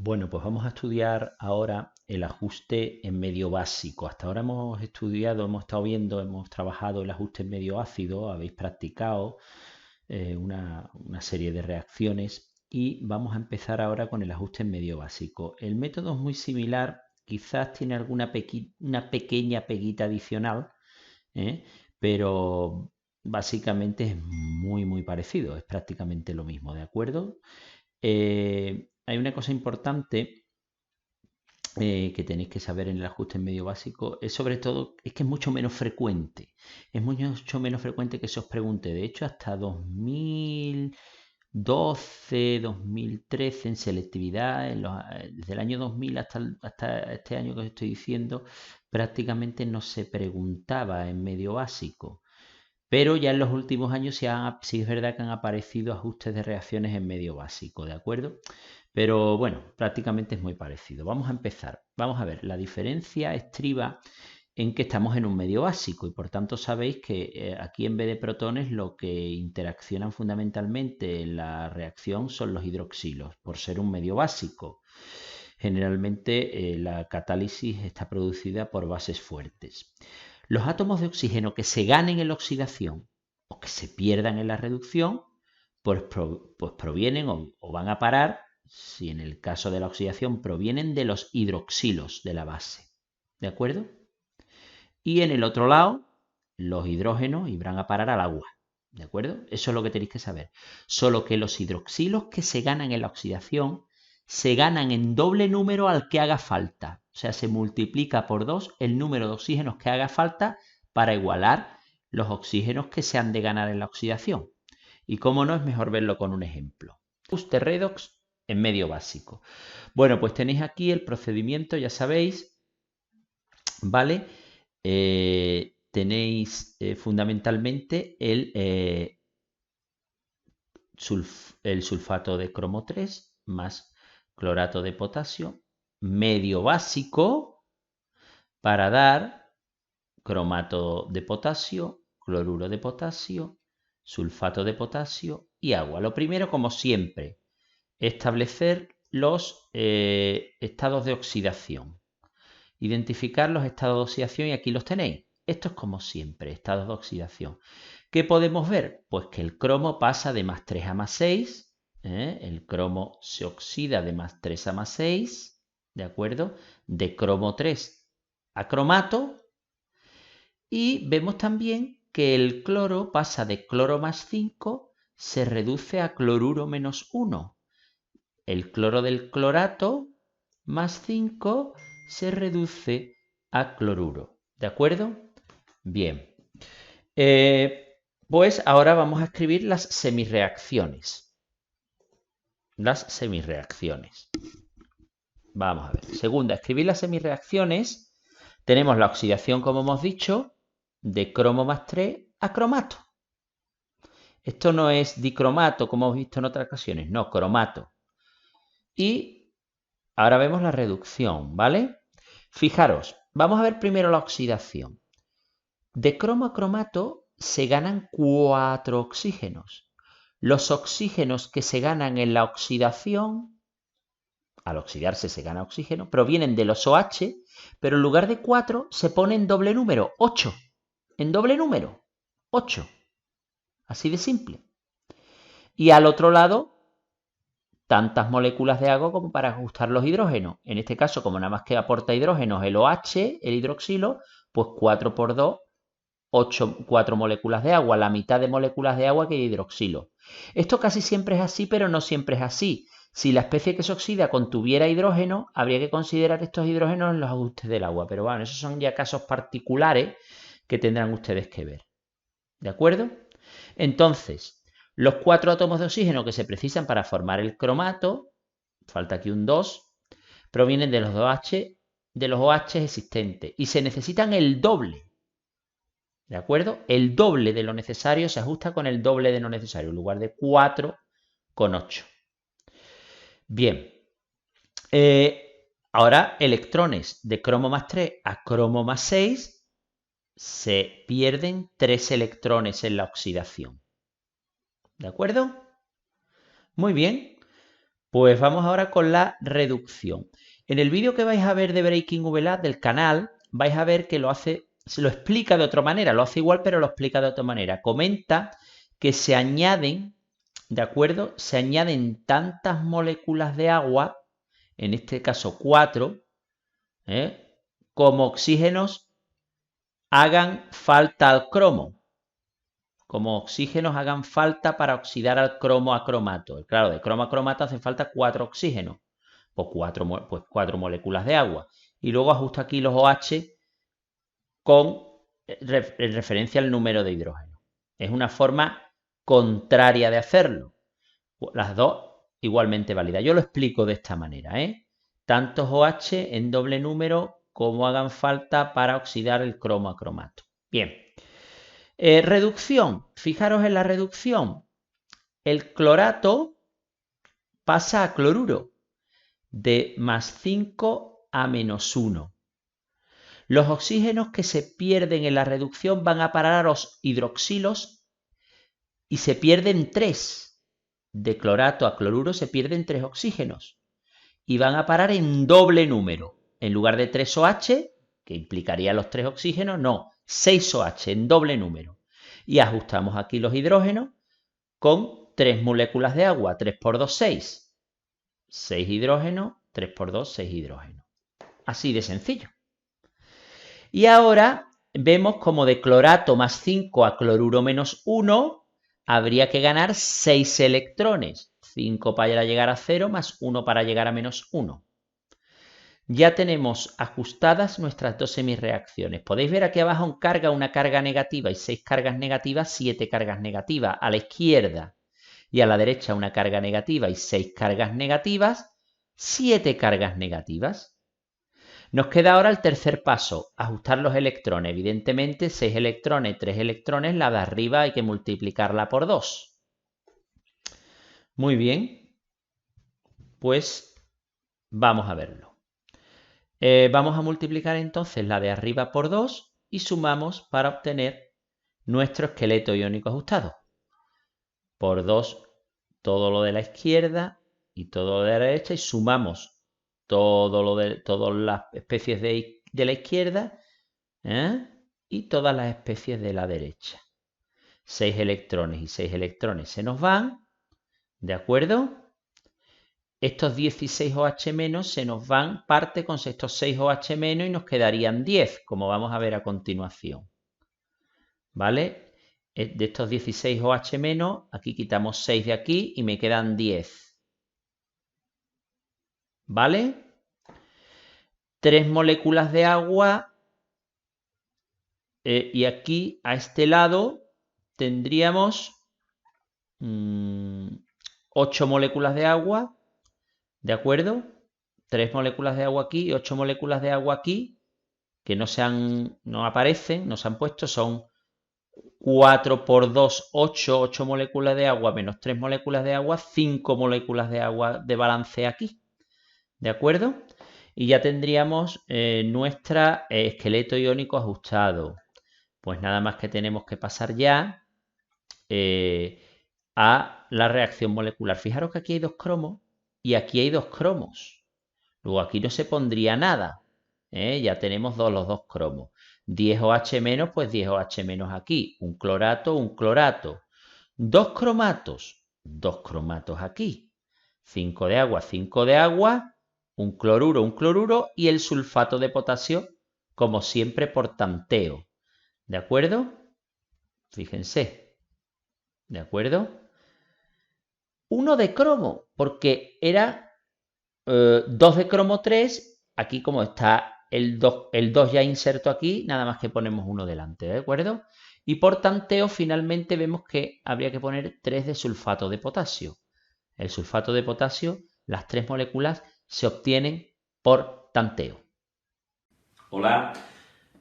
Bueno, pues vamos a estudiar ahora el ajuste en medio básico. Hasta ahora hemos estudiado, hemos estado viendo, hemos trabajado el ajuste en medio ácido, habéis practicado una serie de reacciones y vamos a empezar ahora con el ajuste en medio básico. El método es muy similar, quizás tiene una pequeña peguita adicional, ¿eh? Pero básicamente es muy parecido, es prácticamente lo mismo, ¿de acuerdo? Hay una cosa importante que tenéis que saber en el ajuste en medio básico, es sobre todo, es que es mucho menos frecuente. Es mucho menos frecuente que se os pregunte. De hecho, hasta 2012, 2013 en selectividad, desde el año 2000 hasta este año que os estoy diciendo, prácticamente no se preguntaba en medio básico. Pero ya en los últimos años sí es verdad que han aparecido ajustes de reacciones en medio básico, ¿de acuerdo? Pero bueno, prácticamente es muy parecido. Vamos a empezar. Vamos a ver, la diferencia estriba en que estamos en un medio básico y por tanto sabéis que aquí en vez de protones lo que interaccionan fundamentalmente en la reacción son los hidroxilos, por ser un medio básico. Generalmente la catálisis está producida por bases fuertes. Los átomos de oxígeno que se ganen en la oxidación o que se pierdan en la reducción, pues provienen o van a parar, si en el caso de la oxidación provienen de los hidroxilos de la base. ¿De acuerdo? Y en el otro lado, los hidrógenos irán a parar al agua. ¿De acuerdo? Eso es lo que tenéis que saber. Solo que los hidroxilos que se ganan en la oxidación se ganan en doble número al que haga falta. O sea, se multiplica por 2 el número de oxígenos que haga falta para igualar los oxígenos que se han de ganar en la oxidación. Y como no, es mejor verlo con un ejemplo. Ajuste redox en medio básico. Bueno, pues tenéis aquí el procedimiento, ya sabéis, ¿vale? Tenéis fundamentalmente el sulfato de cromo 3 más clorato de potasio, medio básico, para dar cromato de potasio, cloruro de potasio, sulfato de potasio y agua. Lo primero, como siempre, establecer los estados de oxidación. Identificar los estados de oxidación y aquí los tenéis. Esto es como siempre, estados de oxidación. ¿Qué podemos ver? Pues que el cromo pasa de más 3 a más 6. El cromo se oxida de más 3 a más 6. ¿De acuerdo? De cromo 3 a cromato. Y vemos también que el cloro pasa de cloro más 5, se reduce a cloruro menos 1. El cloro del clorato más 5 se reduce a cloruro. ¿De acuerdo? Bien. Pues ahora vamos a escribir las semirreacciones. Las semirreacciones. Vamos a ver. Segunda, escribir las semirreacciones. Tenemos la oxidación, como hemos dicho, de cromo más 3 a cromato. Esto no es dicromato, como hemos visto en otras ocasiones, no, cromato. Y ahora vemos la reducción, ¿vale? Fijaros, vamos a ver primero la oxidación. De cromo a cromato se ganan 4 oxígenos. Los oxígenos que se ganan en la oxidación, al oxidarse se gana oxígeno, provienen de los OH, pero en lugar de 4 se pone en doble número, 8. En doble número, 8. Así de simple. Y al otro lado, tantas moléculas de agua como para ajustar los hidrógenos. En este caso, como nada más que aporta hidrógenos el OH, el hidroxilo, pues 4 por 2, 4 moléculas de agua, la mitad de moléculas de agua que de hidroxilo. Esto casi siempre es así, pero no siempre es así. Si la especie que se oxida contuviera hidrógeno, habría que considerar estos hidrógenos en los ajustes del agua. Pero bueno, esos son ya casos particulares que tendrán ustedes que ver. ¿De acuerdo? Entonces, los 4 átomos de oxígeno que se precisan para formar el cromato, falta aquí un 2, provienen de los OH existentes y se necesitan el doble. ¿De acuerdo? El doble de lo necesario se ajusta con el doble de lo necesario, en lugar de 4 con 8. Bien. Ahora, electrones de cromo más 3 a cromo más 6 se pierden 3 electrones en la oxidación. ¿De acuerdo? Muy bien. Pues vamos ahora con la reducción. En el vídeo que vais a ver de Breaking VLAB del canal, vais a ver que se lo explica de otra manera, lo hace igual pero lo explica de otra manera. Comenta que se añaden, ¿de acuerdo? Se añaden tantas moléculas de agua, en este caso 4, como oxígenos hagan falta al cromo. Como oxígenos hagan falta para oxidar al cromo a cromato. Claro, de cromo a cromato hacen falta 4 oxígenos. Pues 4 moléculas de agua. Y luego ajusto aquí los OH con referencia al número de hidrógeno. Es una forma contraria de hacerlo. Las dos igualmente válidas. Yo lo explico de esta manera, tantos OH en doble número como hagan falta para oxidar el cromo a cromato. Bien. Reducción. Fijaros en la reducción. El clorato pasa a cloruro de +5 a -1. Los oxígenos que se pierden en la reducción van a parar a los hidroxilos y se pierden 3. De clorato a cloruro se pierden 3 oxígenos y van a parar en doble número. En lugar de 3 OH, que implicaría los 3 oxígenos, no, 6 OH en doble número. Y ajustamos aquí los hidrógenos con 3 moléculas de agua. 3 por 2, 6. 6 hidrógenos, 3 por 2, 6 hidrógenos. Así de sencillo. Y ahora vemos como de clorato +5 a cloruro -1 habría que ganar 6 electrones. 5 para llegar a 0 más 1 para llegar a -1. Ya tenemos ajustadas nuestras dos semirreacciones. Podéis ver aquí abajo en carga una carga negativa y 6 cargas negativas, 7 cargas negativas. A la izquierda y a la derecha una carga negativa y 6 cargas negativas, 7 cargas negativas. Nos queda ahora el tercer paso, ajustar los electrones. Evidentemente 6 electrones, 3 electrones, la de arriba hay que multiplicarla por 2. Muy bien, pues vamos a verlo. Vamos a multiplicar entonces la de arriba por 2 y sumamos para obtener nuestro esqueleto iónico ajustado. Por 2 todo lo de la izquierda y todo lo de la derecha y sumamos todas las especies de la izquierda y todas las especies de la derecha. 6 electrones y 6 electrones se nos van, ¿de acuerdo? Estos 16 OH- se nos van parte con estos 6 OH- y nos quedarían 10, como vamos a ver a continuación. ¿Vale? De estos 16 OH-, aquí quitamos 6 de aquí y me quedan 10. ¿Vale? 3 moléculas de agua y aquí a este lado tendríamos 8 moléculas de agua, ¿de acuerdo? 3 moléculas de agua aquí y 8 moléculas de agua aquí, que no aparecen, no se han puesto, son 4 por 2, 8 moléculas de agua menos 3 moléculas de agua, 5 moléculas de agua de balance aquí, ¿de acuerdo? Y ya tendríamos nuestro esqueleto iónico ajustado. Pues nada más que tenemos que pasar ya a la reacción molecular. Fijaros que aquí hay 2 cromos y aquí hay 2 cromos. Luego aquí no se pondría nada. Ya tenemos los 2 cromos. 10 OH-, pues 10 OH- aquí. Un clorato, un clorato. 2 cromatos, 2 cromatos aquí. 5 de agua, 5 de agua. Un cloruro y el sulfato de potasio, como siempre, por tanteo. ¿De acuerdo? Fíjense. ¿De acuerdo? 1 de cromo, porque era 2 de cromo 3. Aquí como está el 2 ya inserto aquí, nada más que ponemos 1 delante, ¿de acuerdo? Y por tanteo finalmente vemos que habría que poner 3 de sulfato de potasio. El sulfato de potasio, las 3 moléculas se obtienen por tanteo. Hola,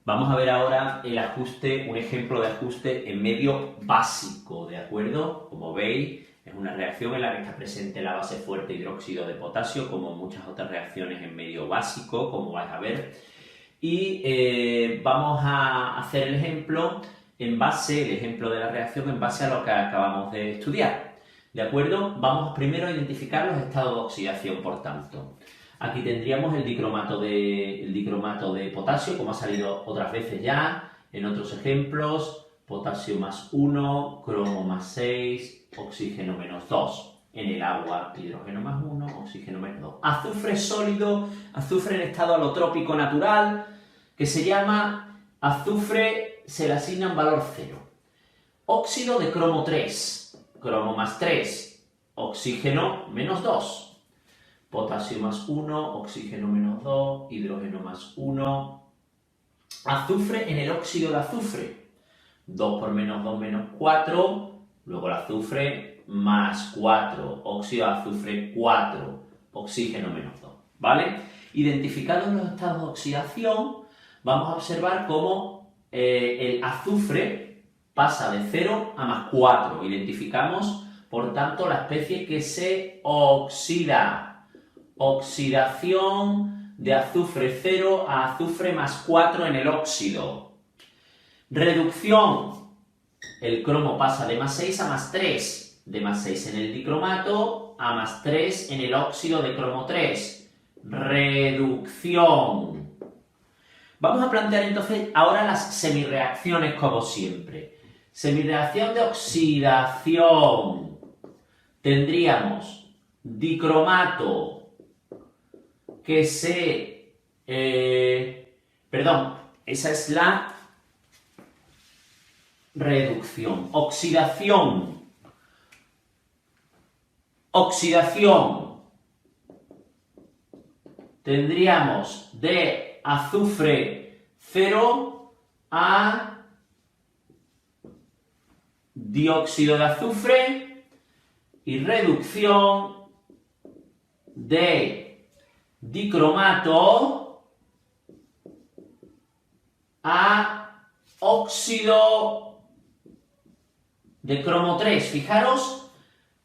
vamos a ver ahora el ajuste, un ejemplo de ajuste en medio básico, ¿de acuerdo? Como veis, es una reacción en la que está presente la base fuerte hidróxido de potasio, como muchas otras reacciones en medio básico, como vais a ver. Y vamos a hacer el ejemplo de la reacción en base a lo que acabamos de estudiar. ¿De acuerdo? Vamos primero a identificar los estados de oxidación, por tanto. Aquí tendríamos el dicromato de potasio, como ha salido otras veces ya, en otros ejemplos. Potasio más 1, cromo más 6, oxígeno menos 2. En el agua, hidrógeno más 1, oxígeno menos 2. Azufre sólido, azufre en estado alotrópico natural, que se llama azufre, se le asigna un valor 0. Óxido de cromo 3, cromo más 3, oxígeno menos 2. Potasio más 1, oxígeno menos 2, hidrógeno más 1. Azufre en el óxido de azufre. 2 por menos 2 menos 4. Luego el azufre más 4. Óxido de azufre 4. Oxígeno menos 2. ¿Vale? Identificados los estados de oxidación, vamos a observar cómo el azufre pasa de 0 a más 4. Identificamos, por tanto, la especie que se oxida. Oxidación de azufre 0 a azufre más 4 en el óxido. Reducción. El cromo pasa de más 6 a más 3. De más 6 en el dicromato a más 3 en el óxido de cromo 3. Reducción. Vamos a plantear entonces ahora las semirreacciones como siempre. Semirreacción de oxidación. Tendríamos dicromato que se... esa es la reducción. Oxidación. Oxidación. Tendríamos de azufre 0 a dióxido de azufre y reducción de dicromato a óxido de cromo 3. Fijaros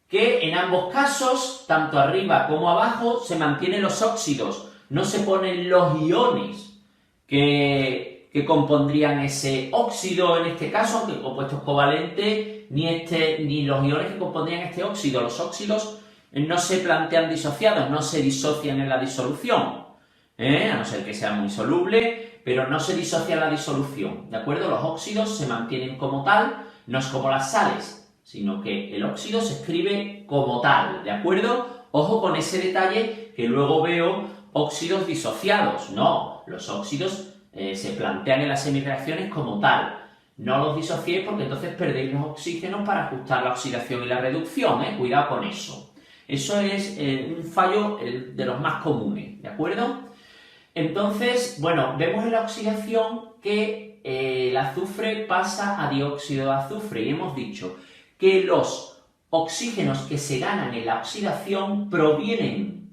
que en ambos casos, tanto arriba como abajo, se mantienen los óxidos, no se ponen los iones que compondrían ese óxido en este caso, aunque el compuesto es covalente, ni los iones que compondrían este óxido. Los óxidos no se plantean disociados, no se disocian en la disolución, a no ser que sea muy soluble, pero no se disocia en la disolución, ¿de acuerdo? Los óxidos se mantienen como tal, no es como las sales, sino que el óxido se escribe como tal, ¿de acuerdo? Ojo con ese detalle que luego veo óxidos disociados. No, los óxidos se plantean en las semirreacciones como tal. No los disociéis porque entonces perdéis los oxígenos para ajustar la oxidación y la reducción, Cuidado con eso. Eso es un fallo de los más comunes, ¿de acuerdo? Entonces, bueno, vemos en la oxidación que el azufre pasa a dióxido de azufre y hemos dicho que los oxígenos que se ganan en la oxidación provienen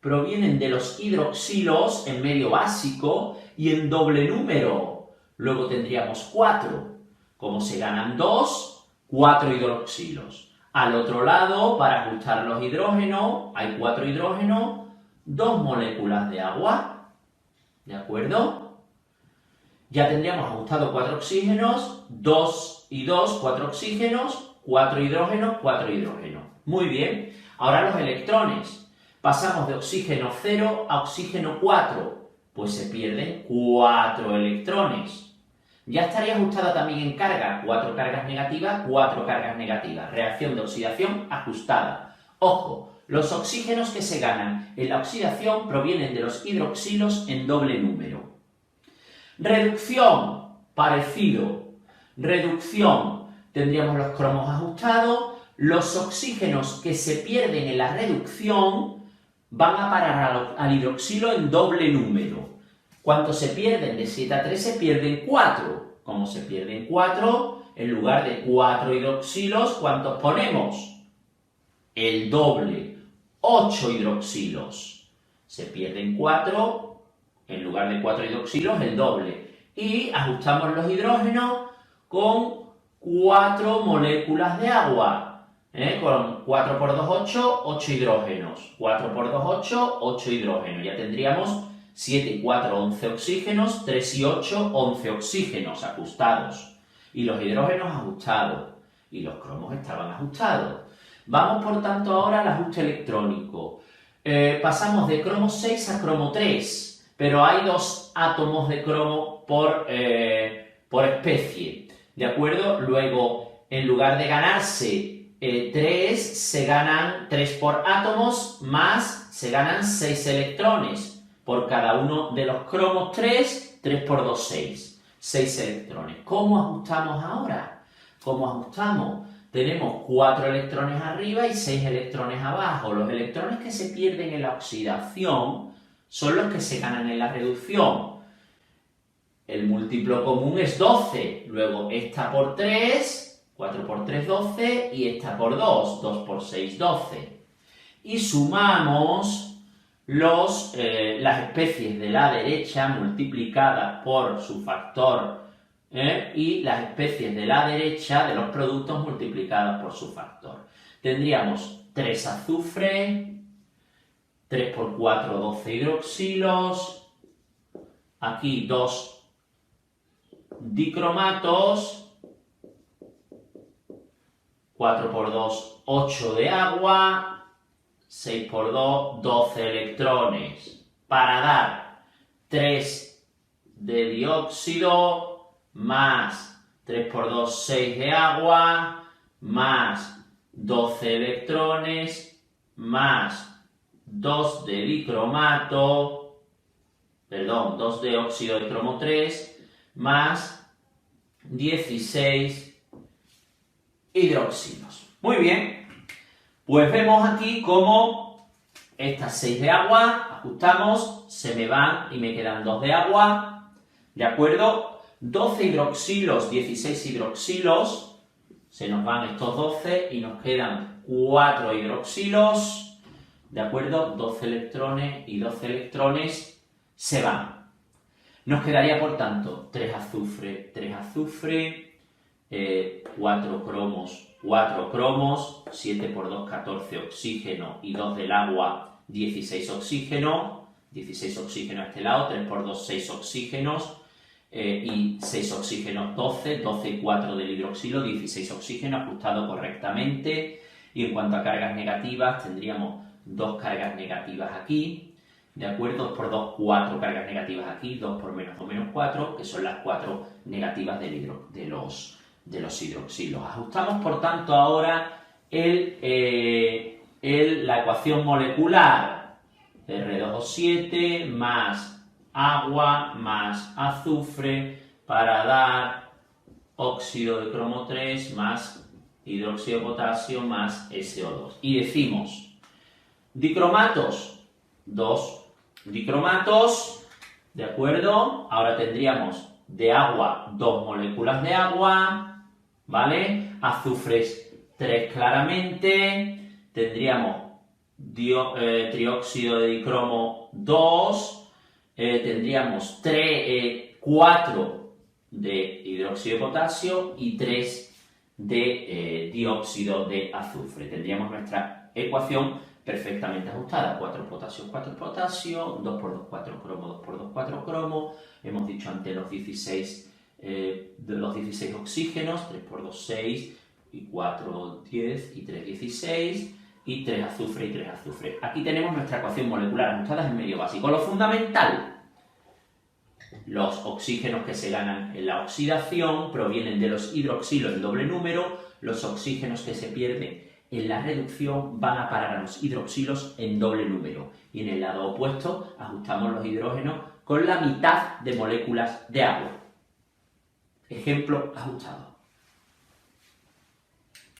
de los hidroxilos en medio básico y en doble número. Luego tendríamos 4. Como se ganan 2, 4 hidroxilos. Al otro lado, para ajustar los hidrógenos, hay 4 hidrógenos, 2 moléculas de agua, ¿de acuerdo? Ya tendríamos ajustado 4 oxígenos, 2 y 2, 4 oxígenos, 4 hidrógenos, 4 hidrógenos. Muy bien. Ahora los electrones. Pasamos de oxígeno 0 a oxígeno 4, pues se pierden 4 electrones. Ya estaría ajustada también en carga, 4 cargas negativas, 4 cargas negativas. Reacción de oxidación ajustada. Ojo, los oxígenos que se ganan en la oxidación provienen de los hidroxilos en doble número. Reducción, parecido. Reducción, tendríamos los cromos ajustados. Los oxígenos que se pierden en la reducción van a parar al hidroxilo en doble número. ¿Cuántos se pierden? De 7 a 3 se pierden 4. Como se pierden 4, en lugar de 4 hidroxilos, ¿cuántos ponemos? El doble, 8 hidroxilos. Se pierden 4, en lugar de 4 hidroxilos, el doble. Y ajustamos los hidrógenos con 4 moléculas de agua. Con 4 por 2, 8, 8 hidrógenos. 4 por 2, 8, 8 hidrógenos. Ya tendríamos 7 y 4, 11 oxígenos, 3 y 8, 11 oxígenos ajustados. Y los hidrógenos ajustados. Y los cromos estaban ajustados. Vamos, por tanto, ahora al ajuste electrónico. Pasamos de cromo 6 a cromo 3, pero hay 2 átomos de cromo por especie, ¿de acuerdo? Luego, en lugar de ganarse 3, se ganan 3 por átomos, más se ganan 6 electrones. Por cada uno de los cromos 3, 3 por 2, 6. 6 electrones. ¿Cómo ajustamos ahora? ¿Cómo ajustamos? Tenemos 4 electrones arriba y 6 electrones abajo. Los electrones que se pierden en la oxidación son los que se ganan en la reducción. El múltiplo común es 12. Luego esta por 3, 4 por 3, 12, y esta por 2, 2 por 6, 12. Y sumamos las especies de la derecha multiplicadas por su factor y las especies de la derecha de los productos multiplicadas por su factor. Tendríamos 3 azufre, 3 por 4, 12 hidroxilos, aquí 2 dicromatos, 4 por 2, 8 de agua, 6 por 2, 12 electrones, para dar 3 de dióxido, más 3 por 2, 6 de agua, más 12 electrones, más 2 de dicromato, perdón, 2 de óxido de cromo 3, más 16 hidroxilos. Muy bien, pues vemos aquí cómo estas 6 de agua, ajustamos, se me van y me quedan 2 de agua, ¿de acuerdo? 12 hidroxilos, 16 hidroxilos, se nos van estos 12 y nos quedan 4 hidroxilos, ¿de acuerdo? 12 electrones y 12 electrones se van. Nos quedaría, por tanto, 3 azufre, 4 cromos, 7 por 2, 14 oxígeno y 2 del agua, 16 oxígeno, 16 oxígenos a este lado, 3 por 2, 6 oxígenos, y 6 oxígenos, 12, 12 y 4 del hidroxilo, 16 oxígenos, ajustado correctamente. Y en cuanto a cargas negativas, tendríamos 2 cargas negativas aquí, ¿de acuerdo? 2 por 2, 4 cargas negativas aquí, 2 por menos 2, menos 4, que son las 4 negativas de los hidroxilos. Ajustamos, por tanto, ahora la ecuación molecular. R2O7 más agua más azufre para dar óxido de cromo 3 más hidróxido de potasio más SO2. Y decimos, dicromatos, 2 dicromatos, ¿de acuerdo? Ahora tendríamos de agua 2 moléculas de agua, ¿vale? Azufres 3 claramente, tendríamos trióxido de dicromo 2, tendríamos 4 de hidróxido de potasio y 3 de dióxido de azufre. Tendríamos nuestra ecuación perfectamente ajustada. 4 potasio, 4 potasio, 2 por 2, 4 cromo, 2 por 2, 4 cromo. Hemos dicho antes los 16 oxígenos, 3 por 2, 6, y 4, 10, y 3, 16, y 3 azufre y 3 azufre. Aquí tenemos nuestra ecuación molecular ajustada en medio básico. Lo fundamental, los oxígenos que se ganan en la oxidación provienen de los hidroxilos en doble número, los oxígenos que se pierden en la reducción van a parar a los hidroxilos en doble número. Y en el lado opuesto ajustamos los hidrógenos con la mitad de moléculas de agua. Ejemplo ajustado.